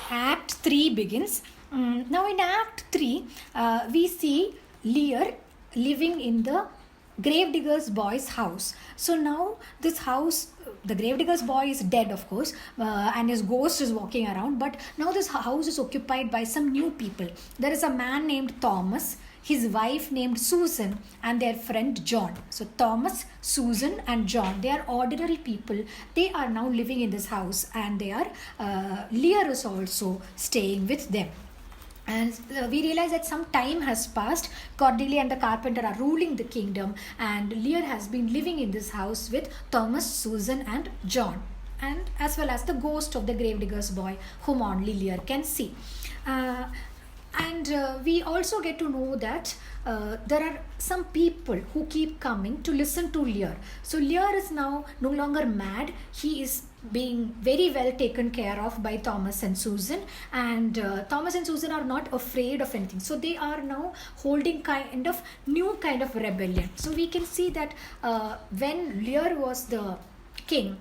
Act 3 begins. Now in Act 3, we see Lear living in the gravedigger's boy's house. So now this house, the gravedigger's boy is dead, of course, and his ghost is walking around. But now this house is occupied by some new people. There is a man named Thomas, his wife named Susan, and their friend John. So Thomas, Susan, and John, they are ordinary people. They are now living in this house, and they are Lear is also staying with them. And we realize that some time has passed. Cordelia and the carpenter are ruling the kingdom, and Lear has been living in this house with Thomas, Susan, and John, and as well as the ghost of the gravedigger's boy, whom only Lear can see. And we also get to know that there are some people who keep coming to listen to Lear. So Lear is now no longer mad. He is being very well taken care of by Thomas and Susan, and Thomas and Susan are not afraid of anything. So they are now holding new kind of rebellion. So we can see that when Lear was the king,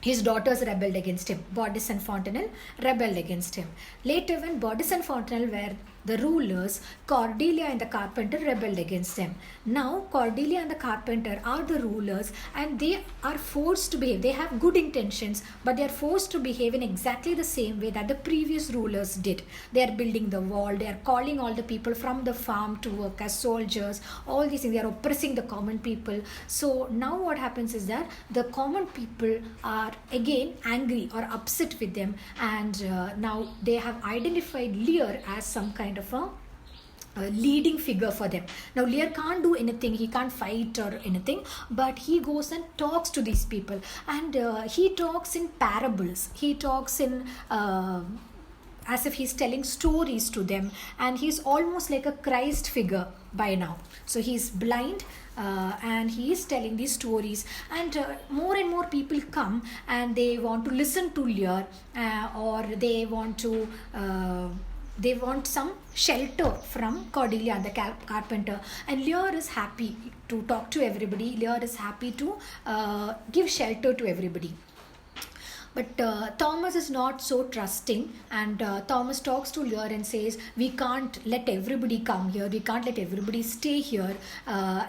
his daughters rebelled against him. Baucis and Fontenelle rebelled against him. Later, when Baucis and Fontenelle were the rulers, Cordelia and the carpenter rebelled against them. Now, Cordelia and the carpenter are the rulers, and they are forced to behave. They have good intentions, but they are forced to behave in exactly the same way that the previous rulers did. They are building the wall. They are calling all the people from the farm to work as soldiers. All these things. They are oppressing the common people. So now what happens is that the common people are again angry or upset with them, and now they have identified Lear as some kind of a leading figure for them. Now Lear can't do anything, he can't fight or anything, but he goes and talks to these people, and he talks in parables. He talks in as if he's telling stories to them, and he's almost like a Christ figure by now. So he's blind, and he is telling these stories, and more and more people come and they want to listen to Lear, or they want some shelter from Cordelia and the carpenter. And Lear is happy to talk to everybody. Lear is happy to give shelter to everybody. But Thomas is not so trusting, and Thomas talks to Lear and says, we can't let everybody come here, we can't let everybody stay here,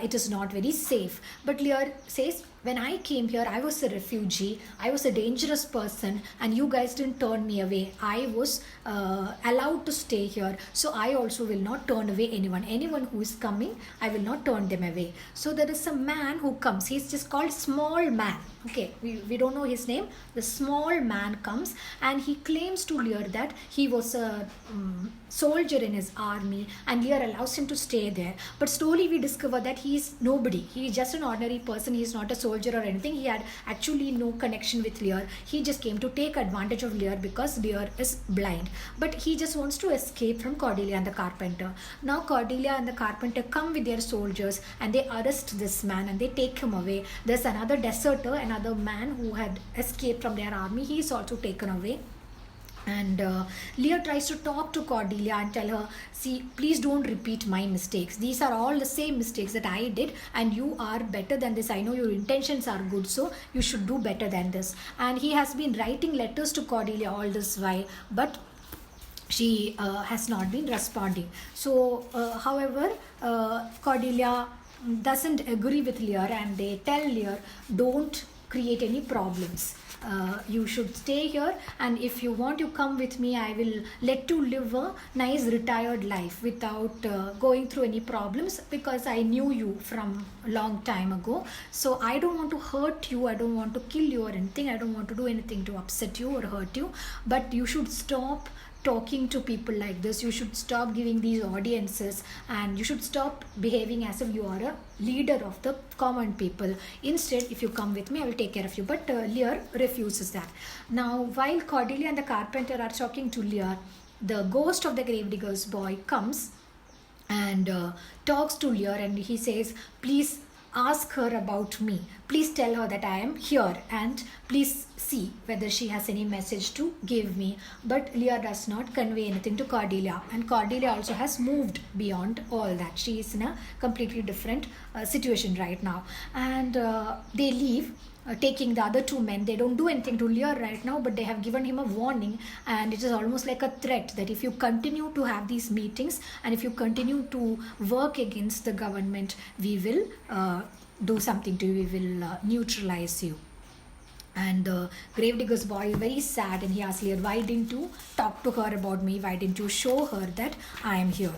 it is not very safe. But Lear says, when I came here, I was a refugee, I was a dangerous person, and you guys didn't turn me away. I was allowed to stay here, so I also will not turn away anyone. Anyone who is coming, I will not turn them away. So there is a man who comes. He's just called Small Man. Okay, we don't know his name. The Small Man comes, and he claims to Lear that he was a soldier in his army, and Lear allows him to stay there. But slowly we discover that he is nobody. He is just an ordinary person. He is not a soldier or anything. He had actually no connection with Lear. He just came to take advantage of Lear because Lear is blind. But he just wants to escape from Cordelia and the carpenter. Now Cordelia and the carpenter come with their soldiers, and they arrest this man and they take him away. There's another deserter, another man who had escaped from their army. He is also taken away. And Lear tries to talk to Cordelia and tell her, see, please don't repeat my mistakes. These are all the same mistakes that I did, and you are better than this. I know your intentions are good, so you should do better than this. And he has been writing letters to Cordelia all this while, but she has not been responding. So, however, Cordelia doesn't agree with Lear, and they tell Lear, don't create any problems. You should stay here, and if you want to come with me, I will let you live a nice retired life without going through any problems, because I knew you from a long time ago. So I don't want to hurt you, I don't want to kill you or anything, I don't want to do anything to upset you or hurt you, but you should stop talking to people like this. You should stop giving these audiences, and you should stop behaving as if you are a leader of the common people. Instead, if you come with me, I will take care of you. But Lear refuses that. Now, while Cordelia and the carpenter are talking to Lear, the ghost of the gravedigger's boy comes and talks to Lear, and he says, please ask her about me. Please tell her that I am here, and please see whether she has any message to give me. But Lear does not convey anything to Cordelia, and Cordelia also has moved beyond all that. She is in a completely different situation right now, and they leave. taking the other two men. They don't do anything to Lear right now, but they have given him a warning, and it is almost like a threat that if you continue to have these meetings and if you continue to work against the government, we will do something to you, we will neutralize you. And the gravedigger's boy is very sad, and he asks Lear, why didn't you talk to her about me? Why didn't you show her that I am here?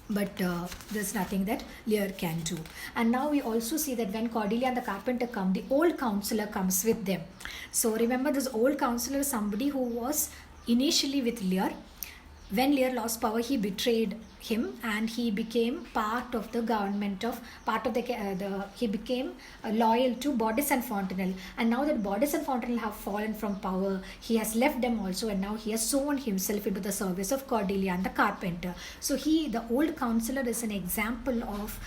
But there's nothing that Lear can do. And now we also see that when Cordelia and the carpenter come, the old counselor comes with them. So remember, this old counselor is somebody who was initially with Lear. When Lear lost power, he betrayed him, and he became part of the government of he became loyal to Bordis and Fontenelle. And now that Bordis and Fontenelle have fallen from power, he has left them also, and now he has sown himself into the service of Cordelia and the carpenter. So the old counselor is an example of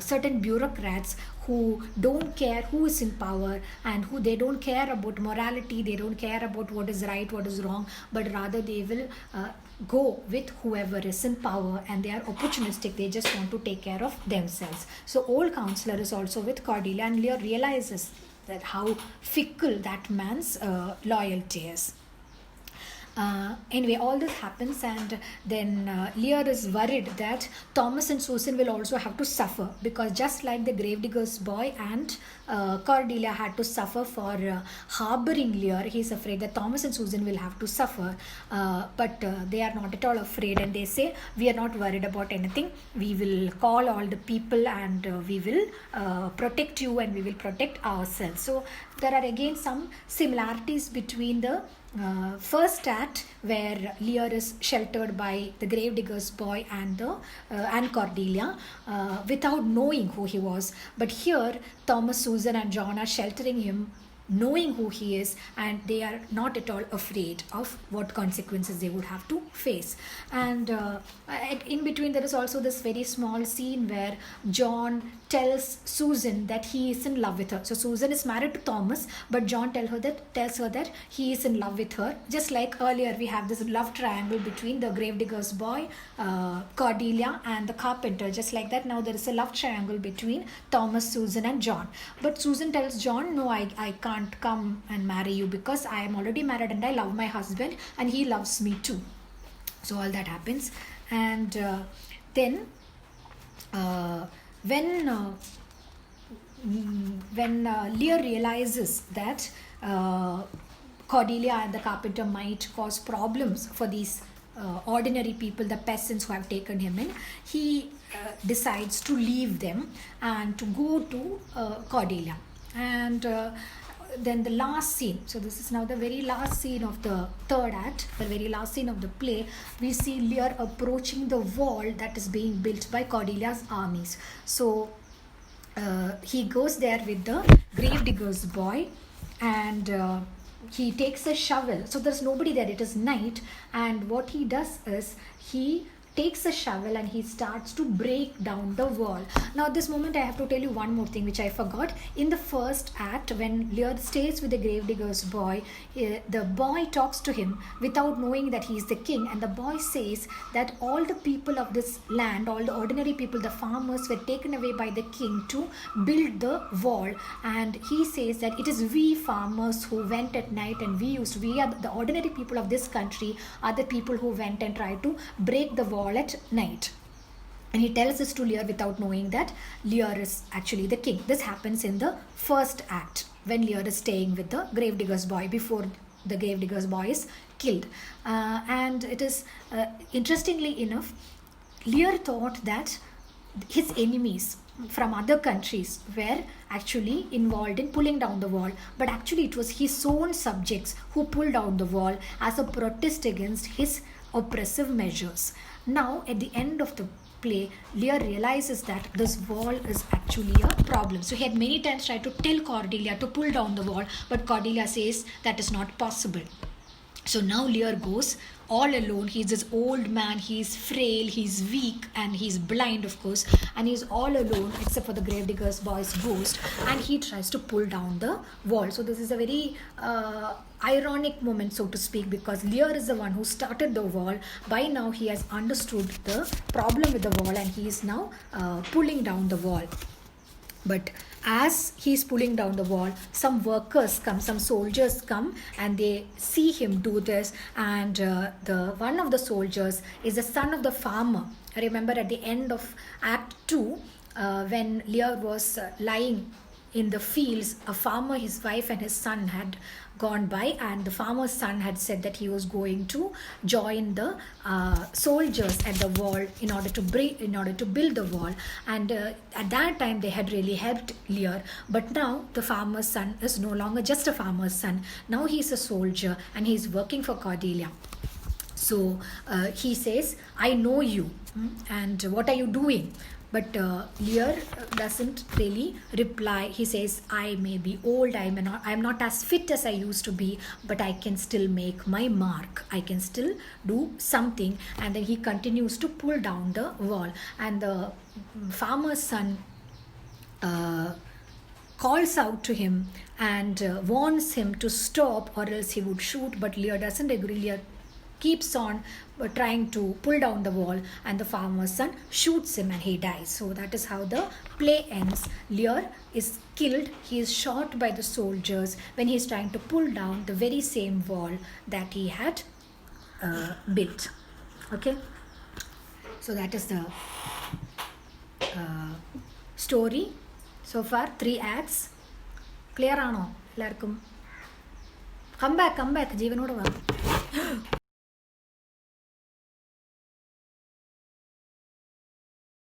certain bureaucrats who don't care who is in power, and who they don't care about morality, they don't care about what is right, what is wrong, but rather they will go with whoever is in power, and they are opportunistic. They just want to take care of themselves. So old counselor is also with Cordelia, and Lear realizes that how fickle that man's loyalty is. Anyway, all this happens, and then Lear is worried that Thomas and Susan will also have to suffer, because just like the gravedigger's boy and Cordelia had to suffer for harboring Lear, he's afraid that Thomas and Susan will have to suffer. But they are not at all afraid, and they say, we are not worried about anything. We will call all the people, and we will protect you, and we will protect ourselves. So there are again some similarities between the first act, where Lear is sheltered by the gravedigger's boy and Cordelia without knowing who he was. But here Thomas, Susan and John are sheltering him, knowing who he is, and they are not at all afraid of what consequences they would have to face. And in between there is also this very small scene where John tells Susan that he is in love with her. So Susan is married to Thomas, but John tells her that he is in love with her. Just like earlier, we have this love triangle between the gravedigger's boy, Cordelia and the carpenter. Just like that, now there is a love triangle between Thomas, Susan and John. But Susan tells John, no, I can't come and marry you, because I am already married and I love my husband and he loves me too. So all that happens. And then when Lear realizes that Cordelia and the carpenter might cause problems for these ordinary people, the peasants who have taken him in, he decides to leave them and to go to Cordelia. And then the last scene, so this is now the very last scene of the third act, the very last scene of the play, we see Lear approaching the wall that is being built by Cordelia's armies. So he goes there with the gravedigger's boy, and he takes a shovel. So there's nobody there, it is night, and what he does is he takes a shovel and he starts to break down the wall. Now at this moment I have to tell you one more thing which I forgot. In the first act, when Lear stays with the gravedigger's boy, the boy talks to him without knowing that he is the king, and the boy says that all the people of this land, all the ordinary people, the farmers, were taken away by the king to build the wall. And he says that it is we farmers who went at night, and we are the ordinary people of this country are the people who went and tried to break the wall at night. And he tells this to Lear without knowing that Lear is actually the king. This happens in the first act, when Lear is staying with the gravedigger's boy before the gravedigger's boy is killed. And it is interestingly enough, Lear thought that his enemies from other countries were actually involved in pulling down the wall, but actually it was his own subjects who pulled down the wall as a protest against his oppressive measures. Now at the end of the play, Lear realizes that this wall is actually a problem. So he had many times tried to tell Cordelia to pull down the wall, but Cordelia says that is not possible. So now Lear goes all alone. He's this old man, he's frail, he's weak, and he's blind, of course, and he's all alone except for the gravedigger's boy's ghost, and he tries to pull down the wall. So this is a very ironic moment, so to speak, because Lear is the one who started the wall. By now he has understood the problem with the wall, and he is now pulling down the wall. But as he's pulling down the wall, some workers come, some soldiers come, and they see him do this. And the one of the soldiers is the son of the farmer. I remember at the end of Act 2, when Lear was lying in the fields, a farmer, his wife and his son had gone by, and the farmer's son had said that he was going to join the soldiers at the wall in order to build the wall. And at that time they had really helped Lear. But now the farmer's son is no longer just a farmer's son. Now he's a soldier and he's working for Cordelia. So he says, I know you, and what are you doing? But Lear doesn't really reply. He says, I may be old, I'm not as fit as I used to be, but I can still make my mark. I can still do something. And then he continues to pull down the wall. And the farmer's son calls out to him and warns him to stop, or else he would shoot. But Lear doesn't agree. Lear keeps on trying to pull down the wall, and the farmer's son shoots him and he dies. So that is how the play ends. Lear is killed. He is shot by the soldiers when he is trying to pull down the very same wall that he had built. Okay, so that is the story. So far 3 acts. Clear ആണോ എല്ലാവർക്കും? Come back ജീവനോട് വാ.